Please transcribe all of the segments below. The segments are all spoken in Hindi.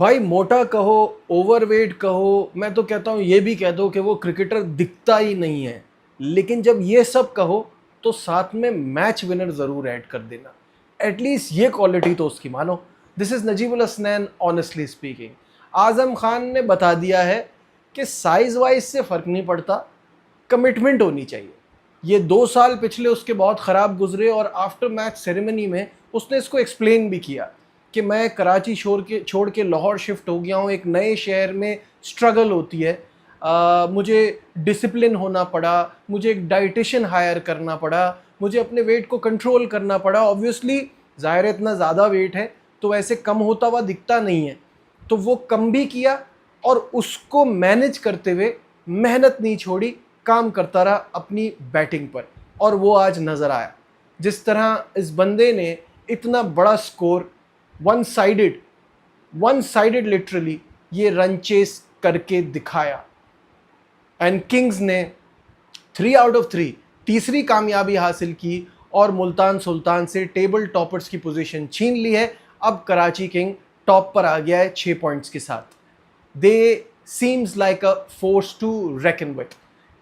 भाई मोटा कहो, ओवरवेट कहो, मैं तो कहता हूँ ये भी कह दो कि वो क्रिकेटर दिखता ही नहीं है। लेकिन जब ये सब कहो तो साथ में मैच विनर ज़रूर ऐड कर देना। एटलीस्ट ये क्वालिटी तो उसकी मानो। This is Najibul Hasnain honestly speaking. Azam Khan ने बता दिया है कि साइज़ वाइज से फ़र्क नहीं पड़ता, कमिटमेंट होनी चाहिए। ये 2 साल पिछले उसके बहुत ख़राब गुजरे और आफ्टर मैच सेरेमनी में उसने इसको एक्सप्लेन भी किया कि मैं कराची छोड़ के लाहौर शिफ्ट हो गया हूँ। एक नए शहर में स्ट्रगल होती है। मुझे डिसिप्लिन होना पड़ा, मुझे एक डाइटिशियन हायर करना पड़ा, मुझे अपने वेट को कंट्रोल करना पड़ा। ऑब्वियसली ज़ाहिर है इतना ज़्यादा वेट है तो वैसे कम होता हुआ दिखता नहीं है, तो वो कम भी किया और उसको मैनेज करते हुए मेहनत नहीं छोड़ी, काम करता रहा अपनी बैटिंग पर, और वो आज नज़र आया। जिस तरह इस बंदे ने इतना बड़ा स्कोर वन साइडेड लिटरली ये रन चेस करके दिखाया, एंड किंग्स ने 3 आउट ऑफ 3 तीसरी कामयाबी हासिल की और मुल्तान सुल्तान से टेबल टॉपर्स की पोजीशन छीन ली है। अब कराची किंग टॉप पर आ गया है 6 पॉइंट्स के साथ। They seems like a force to reckon with.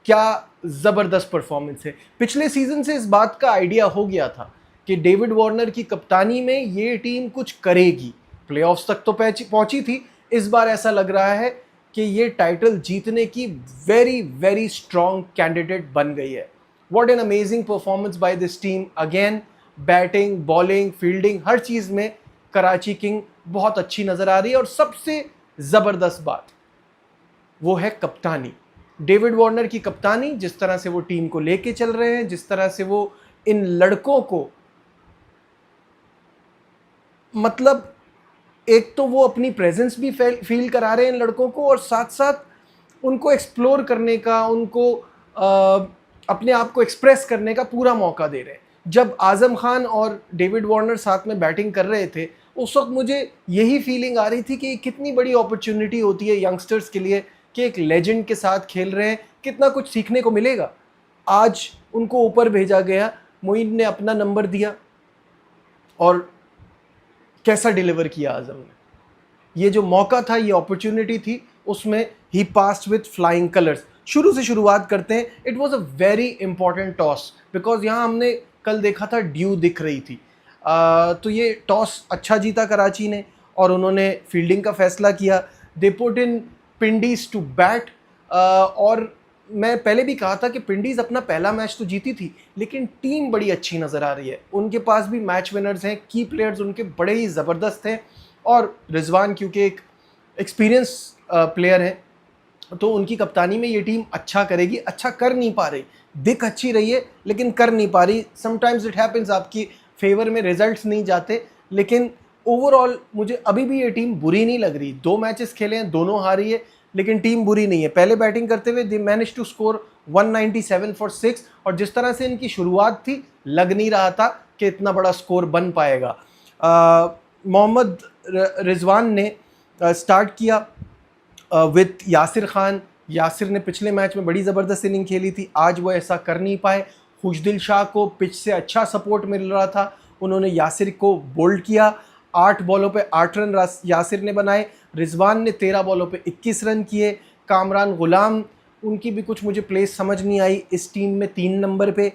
क्या ज़बरदस्त परफॉर्मेंस है। पिछले सीजन से इस बात का आइडिया हो गया था कि डेविड वार्नर की कप्तानी में ये टीम कुछ करेगी, प्लेऑफ्स तक तो पहुंची थी। इस बार ऐसा लग रहा है कि ये टाइटल जीतने की वेरी वेरी स्ट्रॉन्ग कैंडिडेट बन गई है। What an amazing performance by this team again. Batting, bowling, fielding, हर चीज़ में कराची किंग बहुत अच्छी नज़र आ रही है। और सबसे ज़बरदस्त बात वो है कप्तानी, डेविड वार्नर की कप्तानी। जिस तरह से वो टीम को लेके चल रहे हैं, जिस तरह से वो इन लड़कों को, मतलब एक तो वो अपनी प्रेजेंस भी फील करा रहे हैं इन लड़कों को, और साथ साथ उनको एक्सप्लोर करने का, उनको अपने आप को एक्सप्रेस करने का पूरा मौका दे रहे हैं। जब आज़म खान और डेविड वार्नर साथ में बैटिंग कर रहे थे उस वक्त मुझे यही फीलिंग आ रही थी कि कितनी बड़ी अपॉर्चुनिटी होती है यंगस्टर्स के लिए कि एक लेजेंड के साथ खेल रहे हैं, कितना कुछ सीखने को मिलेगा। आज उनको ऊपर भेजा गया, मोइन ने अपना नंबर दिया और कैसा डिलीवर किया आज़म ने। ये जो मौका था, ये अपॉर्चुनिटी थी, उसमें ही पास्ड विथ फ्लाइंग कलर्स। शुरू से शुरुआत करते हैं। It was a very important toss because यहाँ हमने कल देखा था ड्यू दिख रही थी। तो ये टॉस अच्छा जीता कराची ने और उन्होंने फील्डिंग का फैसला किया। They put in Pindiz to bat. और मैं पहले भी कहा था कि पिंडीज अपना पहला मैच तो जीती थी, लेकिन टीम बड़ी अच्छी नज़र आ रही है। उनके पास भी मैच विनर्स हैं, की प्लेयर्स उनके बड़े ही ज़बरदस्त हैं। और रिजवान क्योंकि एक एक्सपीरियंस प्लेयर है, तो उनकी कप्तानी में ये टीम अच्छा करेगी। अच्छा कर नहीं पा रही, दिख अच्छी रही है लेकिन कर नहीं पा रही। समटाइम्स इट हैपेंस, आपकी फेवर में रिजल्ट्स नहीं जाते, लेकिन ओवरऑल मुझे अभी भी ये टीम बुरी नहीं लग रही। 2 मैचेस खेले हैं, दोनों हारी है, लेकिन टीम बुरी नहीं है। पहले बैटिंग करते हुए they manage to score 197 for 6, और जिस तरह से इनकी शुरुआत थी लग नहीं रहा था कि इतना बड़ा स्कोर बन पाएगा। मोहम्मद रिजवान ने स्टार्ट किया विथ यासिर खान। यासिर ने पिछले मैच में बड़ी ज़बरदस्त इनिंग खेली थी, आज वो ऐसा कर नहीं पाए। खुशदिल शाह को पिच से अच्छा सपोर्ट मिल रहा था, उन्होंने यासिर को बोल्ड किया। 8 बॉलों पे 8 रन यासिर ने बनाए। रिजवान ने 13 बॉलों पे 21 रन किए। कामरान गुलाम, उनकी भी कुछ मुझे प्लेस समझ नहीं आई इस टीम में। 3 नंबर पे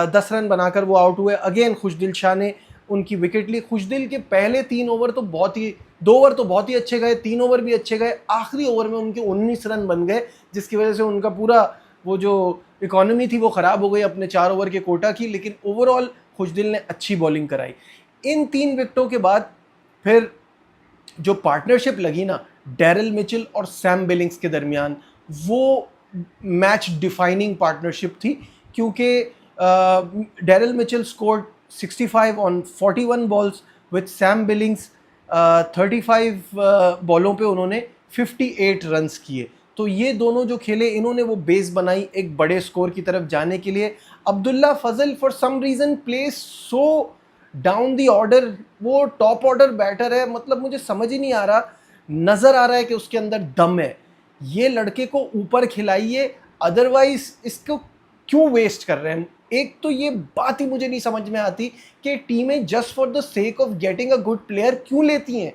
10 रन बनाकर वो आउट हुए। अगेन खुशदिल शाह ने उनकी विकेट ली। खुशदिल के पहले 3 ओवर तो बहुत ही, 2 ओवर तो बहुत ही अच्छे गए, 3 ओवर भी अच्छे गए। आखिरी ओवर में उनके 19 रन बन गए, जिसकी वजह से उनका पूरा वो जो इकोनॉमी थी वो ख़राब हो गई अपने 4 ओवर के कोटा की। लेकिन ओवरऑल खुशदिल ने अच्छी बॉलिंग कराई। इन 3 विकेटों के बाद फिर जो पार्टनरशिप लगी ना डैरिल मिचेल और सैम बिलिंग्स के दरमियान, वो मैच डिफाइनिंग पार्टनरशिप थी। क्योंकि Daryl Mitchell scored 65 on 41 balls with Sam Billings 35 बॉलों पे उन्होंने 58 रन्स किए। तो ये दोनों जो खेले, इन्होंने वो बेस बनाई एक बड़े स्कोर की तरफ जाने के लिए। Abdullah Fazal for some reason place so down the order, वो टॉप ऑर्डर बैटर है, मतलब मुझे समझ ही नहीं आ रहा, नज़र आ रहा है कि उसके अंदर दम है। ये लड़के को ऊपर खिलाइए, अदरवाइज इसको क्यों वेस्ट कर रहे हैं। एक तो ये बात ही मुझे नहीं समझ में आती कि टीमें just for the sake of getting a good player क्यों लेती हैं।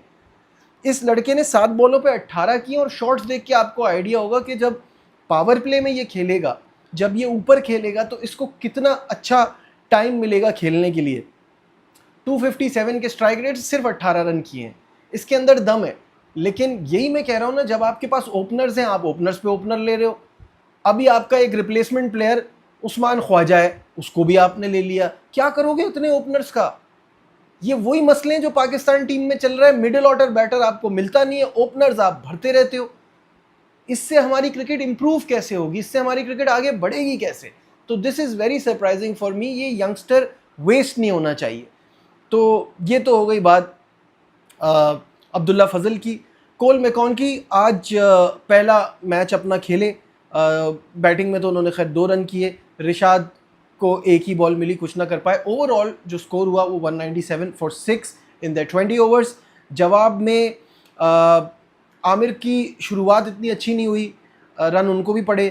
इस लड़के ने 7 बॉलों पे 18 किए और शॉट्स देख के आपको आइडिया होगा कि जब पावर प्ले में ये खेलेगा, जब ये ऊपर खेलेगा तो इसको कितना अच्छा टाइम मिलेगा खेलने के लिए। 257 के स्ट्राइक रेट, सिर्फ 18 रन किए हैं, इसके अंदर दम है। लेकिन यही मैं कह रहा हूँ ना, जब आपके पास ओपनर्स हैं, आप ओपनर्स पे ओपनर ले रहे हो। अभी आपका एक रिप्लेसमेंट प्लेयर उस्मान ख्वाजा है, उसको भी आपने ले लिया, क्या करोगे उतने ओपनर्स का? ये वही मसले हैं जो पाकिस्तान टीम में चल रहा है, मिडिल ऑर्डर बैटर आपको मिलता नहीं है, ओपनर्स आप भरते रहते हो। इससे हमारी क्रिकेट इंप्रूव कैसे होगी, इससे हमारी क्रिकेट आगे बढ़ेगी कैसे? तो this is very surprising for me. ये यंगस्टर वेस्ट नहीं होना चाहिए। तो ये तो हो गई बात अब्दुल्ला फजल की। कोल मैकॉन की आज पहला मैच अपना खेले, बैटिंग में तो उन्होंने खैर 2 रन किए, रिशाद को एक ही बॉल मिली, कुछ ना कर पाए। ओवरऑल जो स्कोर हुआ वो 197 फॉर 6 इन द 20 ओवर्स। जवाब में आमिर की शुरुआत इतनी अच्छी नहीं हुई, रन उनको भी पड़े।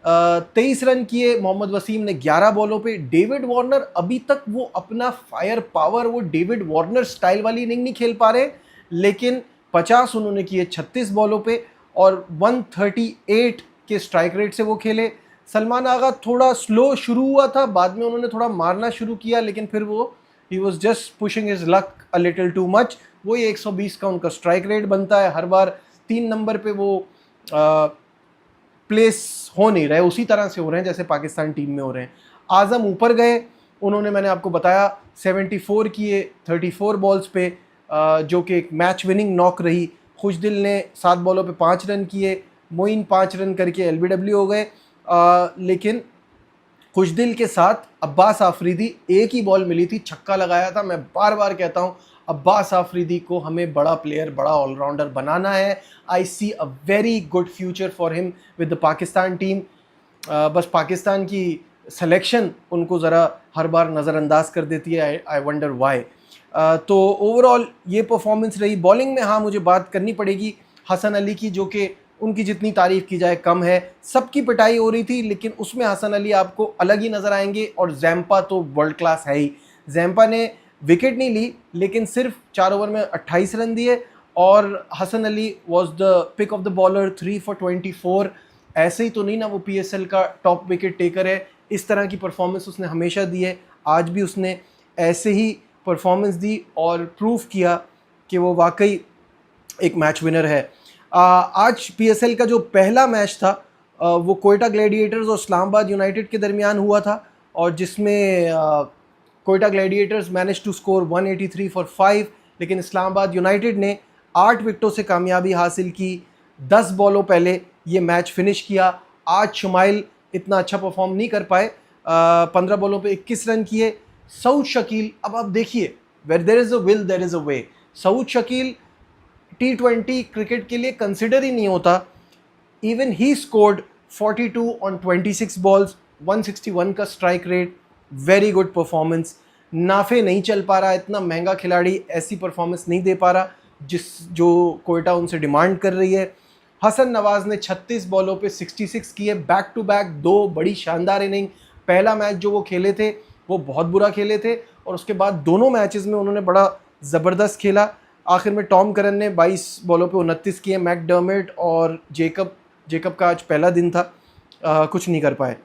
23 रन किए मोहम्मद वसीम ने 11 बॉलों पे। डेविड वार्नर अभी तक वो अपना फायर पावर, वो डेविड वार्नर स्टाइल वाली इनिंग नहीं खेल पा रहे, लेकिन 50 उन्होंने किए 36 बॉलों पे और 138 के स्ट्राइक रेट से वो खेले। सलमान आगा थोड़ा स्लो शुरू हुआ था, बाद में उन्होंने थोड़ा मारना शुरू किया, लेकिन फिर वो he was just pushing his luck a little too much. वही 120 का उनका स्ट्राइक रेट बनता है, हर बार 3 नंबर पे वो प्लेस हो नहीं रहे, उसी तरह से हो रहे हैं जैसे पाकिस्तान टीम में हो रहे हैं। आज़म ऊपर गए, उन्होंने, मैंने आपको बताया, 74 किए 34 बॉल्स पे, जो कि एक मैच विनिंग नॉक रही। खुशदिल ने 7 बॉलों पे 5 रन किए, मोइन 5 रन करके एलबीडब्ल्यू हो गए। लेकिन खुशदिल के साथ अब्बास आफरीदी, एक ही बॉल मिली थी, छक्का लगाया था। मैं बार बार कहता हूँ, अब्बास आफरीदी को हमें बड़ा प्लेयर, बड़ा ऑलराउंडर बनाना है। I see a very good future for him with the Pakistan team. बस पाकिस्तान की सिलेक्शन उनको ज़रा हर बार नज़रअंदाज कर देती है, आई वंडर वाई। तो ओवरऑल ये परफॉर्मेंस रही। बॉलिंग में हाँ मुझे बात करनी पड़ेगी हसन अली की, जो कि उनकी जितनी तारीफ़ की जाए कम है। सबकी पिटाई हो रही थी, लेकिन उसमें हसन अली आपको अलग ही नज़र आएंगे। और जैम्पा तो वर्ल्ड क्लास है ही। जैम्पा ने विकेट नहीं ली, लेकिन सिर्फ 4 ओवर में 28 रन दिए, और Hasan Ali was the pick of the bowler, 3 for 24। ऐसे ही तो नहीं ना वो PSL का टॉप विकेट टेकर है, इस तरह की परफॉर्मेंस उसने हमेशा दी है। आज भी उसने ऐसे ही परफॉर्मेंस दी और प्रूव किया कि वो वाकई एक मैच विनर है। आज PSL का जो पहला मैच था वो कोयटा ग्लैडिएटर्स और इस्लामाबाद यूनाइटेड के दरमियान हुआ था, और जिसमें Quetta gladiators manage to score 183 for 5, लेकिन इस्लामाबाद यूनाइटेड ने 8 विकेटों से कामयाबी हासिल की। 10 बॉलों पहले ये मैच फिनिश किया। आज शुमाइल इतना अच्छा परफॉर्म नहीं कर पाए, 15 बॉलों पे 21 रन किए। सऊद शकील, अब आप देखिए, where there is a will there is a way. Saud Shakeel T20 cricket के लिए कंसिडर ही नहीं होता। Even he scored 42 on 26 balls, 161 का strike rate, very good performance. Nafay नहीं चल पा रहा, इतना महंगा खिलाड़ी ऐसी परफॉर्मेंस नहीं दे पा रहा जो कोयटा उनसे डिमांड कर रही है। हसन नवाज ने 36 बॉलों पे 66 किए, बैक टू बैक 2 बड़ी शानदार इनिंग। पहला मैच जो वो खेले थे वो बहुत बुरा खेले थे, और उसके बाद दोनों मैचेस में उन्होंने बड़ा ज़बरदस्त खेला। आखिर में टॉम करन ने 22 बॉलों पे 29 किए। मैकडर्मिट और जेकब का आज पहला दिन था, कुछ नहीं कर पाए।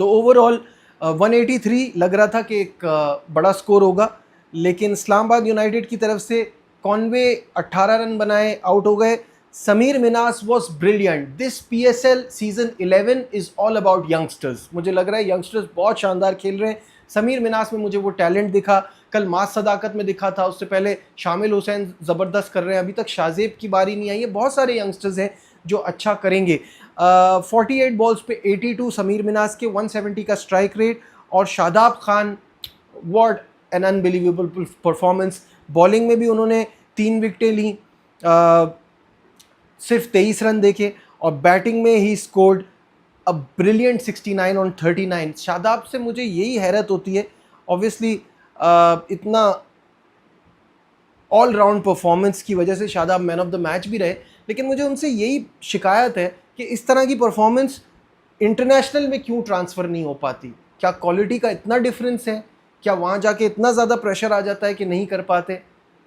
तो ओवरऑल 183 लग रहा था कि एक बड़ा स्कोर होगा, लेकिन इस्लामाबाद यूनाइटेड की तरफ से कॉनवे 18 रन बनाए, आउट हो गए। Sameer Minhas was brilliant. This PSL season 11 is all about youngsters. मुझे लग रहा है यंगस्टर्स बहुत शानदार खेल रहे हैं। समीर मिनास में मुझे वो टैलेंट दिखा, कल मास सदाकत में दिखा था, उससे पहले शामिल हुसैन ज़बरदस्त कर रहे हैं। अभी तक शाजेब की बारी नहीं आई है। बहुत सारे यंगस्टर्स हैं जो अच्छा करेंगे। 48 बॉल्स पे 82 समीर मिनास के, 170 का स्ट्राइक रेट। और Shadab Khan, what an unbelievable performance. Bowling में भी उन्होंने 3 विकेटें ली, सिर्फ 23 रन देके, और बैटिंग में he scored a brilliant 69 on 39। Shadab से मुझे यही हैरत होती है, ऑब्वियसली इतना ऑल राउंड परफॉर्मेंस की वजह से Shadab man of the match भी रहे, लेकिन मुझे उनसे यही शिकायत है कि इस तरह की परफॉर्मेंस इंटरनेशनल में क्यों ट्रांसफ़र नहीं हो पाती। क्या क्वालिटी का इतना डिफरेंस है? क्या वहाँ जाके इतना ज़्यादा प्रेशर आ जाता है कि नहीं कर पाते?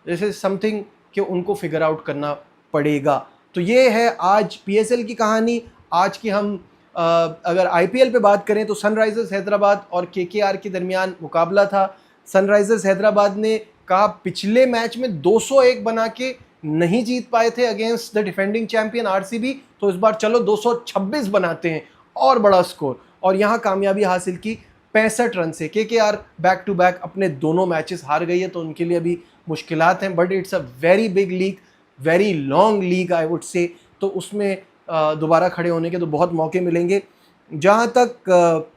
दिस इज़ समथिंग कि उनको फिगर आउट करना पड़ेगा। तो ये है आज PSL की कहानी। आज की हम अगर IPL पे बात करें तो सनराइजर्स हैदराबाद और KKR के दरमियान मुकाबला था। सनराइजर्स हैदराबाद ने कहा पिछले मैच में 201 बना के नहीं जीत पाए थे against the defending champion RCB, तो इस बार चलो 226 बनाते हैं और बड़ा स्कोर, और यहाँ कामयाबी हासिल की 65 रन से। KKR बैक टू बैक अपने दोनों मैचेस हार गई है, तो उनके लिए अभी मुश्किलात हैं, but it's a very big league, very long league I would say, तो उसमें दोबारा खड़े होने के तो बहुत मौके मिलेंगे। जहाँ तक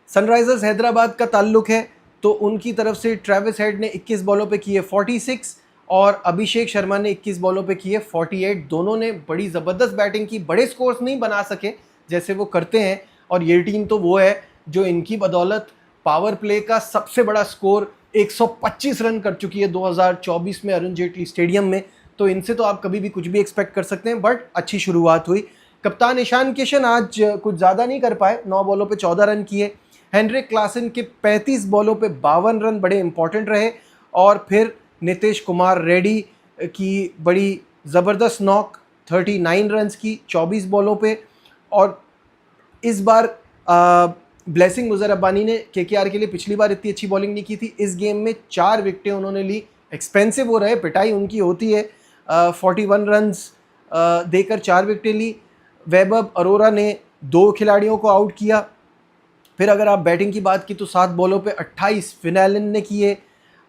सनराइजर्स हैदराबाद का ताल्लुक है तो उनकी तरफ से ट्रेविस हेड ने 21 बॉलों पे किए 46 और अभिषेक शर्मा ने 21 बॉलों पे किए 48। दोनों ने बड़ी ज़बरदस्त बैटिंग की, बड़े स्कोर्स नहीं बना सके जैसे वो करते हैं, और ये टीम तो वो है जो इनकी बदौलत पावर प्ले का सबसे बड़ा स्कोर 125 रन कर चुकी है 2024 में अरुण जेटली स्टेडियम में। तो इनसे तो आप कभी भी कुछ भी एक्सपेक्ट कर सकते हैं, बट अच्छी शुरुआत हुई। कप्तान ईशान किशन आज कुछ ज़्यादा नहीं कर पाए, 9 बॉलों पे 14 रन किए। हेनरिक क्लासन के 35 बॉलों पे 52 रन बड़े इंपॉर्टेंट रहे, और फिर नीतीश कुमार रेड्डी की बड़ी ज़बरदस्त नॉक 39 रन्स की 24 बॉलों पे। और इस बार ब्लेसिंग मुजर रब्बानी ने KKR के लिए पिछली बार इतनी अच्छी बॉलिंग नहीं की थी, इस गेम में 4 विकेटें उन्होंने ली। एक्सपेंसिव हो रहे, पिटाई उनकी होती है। 41 रन्स देकर 4 विकेटें ली। वैभव अरोरा ने 2 खिलाड़ियों को आउट किया। फिर अगर आप बैटिंग की बात की तो 7 बॉलों पे 28 फिनैलन ने किए।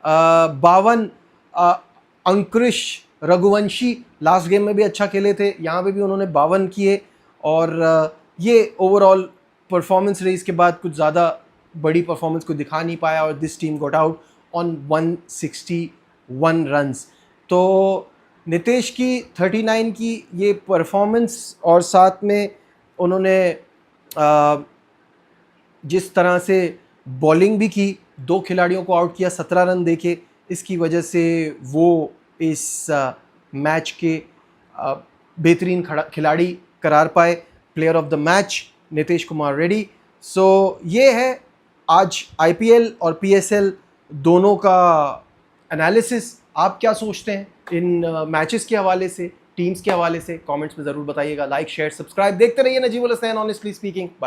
52 अंकुरिश रघुवंशी लास्ट गेम में भी अच्छा खेले थे, यहाँ पे भी उन्होंने 52 किए। और ये ओवरऑल परफॉर्मेंस रही, इसके बाद कुछ ज़्यादा बड़ी परफॉर्मेंस को दिखा नहीं पाया, और this team got out on 161 runs. तो नीतीश की 39 की ये परफॉर्मेंस, और साथ में उन्होंने जिस तरह से बॉलिंग भी की, 2 खिलाड़ियों को आउट किया 17 रन देके, इसकी वजह से वो इस मैच के बेहतरीन खिलाड़ी करार पाए, player of the match Nitish Kumar Reddy. So ये है आज IPL और PSL दोनों का एनालिसिस। आप क्या सोचते हैं इन मैचेस के हवाले से, टीम्स के हवाले से? कमेंट्स में ज़रूर बताइएगा। Like, share, subscribe. देखते रहिए Najibul Hussain honestly speaking. Bye.